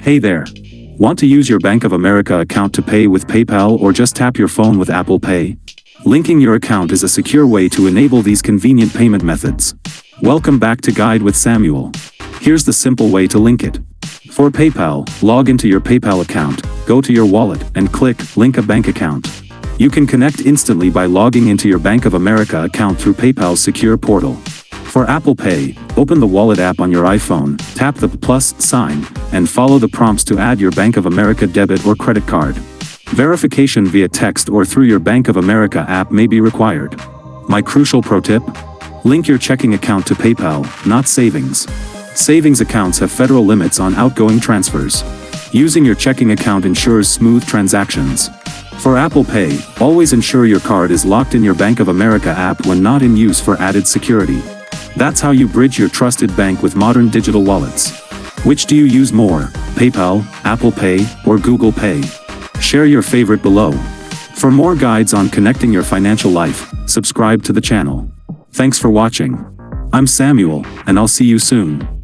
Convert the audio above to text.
Hey there. Want to use your Bank of America account to pay with PayPal or just tap your phone with Apple Pay? Linking your account is a secure way to enable these convenient payment methods. Welcome back to Guide with Samuel. Here's the simple way to link it. For PayPal, log into your PayPal account, go to your wallet, and click Link a Bank Account. You can connect instantly by logging into your Bank of America account through PayPal's secure portal. For Apple Pay, open the Wallet app on your iPhone, tap the plus sign, and follow the prompts to add your Bank of America debit or credit card. Verification via text or through your Bank of America app may be required. My crucial pro tip? Link your checking account to PayPal, not savings. Savings accounts have federal limits on outgoing transfers. Using your checking account ensures smooth transactions. For Apple Pay, always ensure your card is locked in your Bank of America app when not in use for added security. That's how you bridge your trusted bank with modern digital wallets. Which do you use more, PayPal, Apple Pay, or Google Pay? Share your favorite below. For more guides on connecting your financial life, subscribe to the channel. Thanks for watching. I'm Samuel, and I'll see you soon.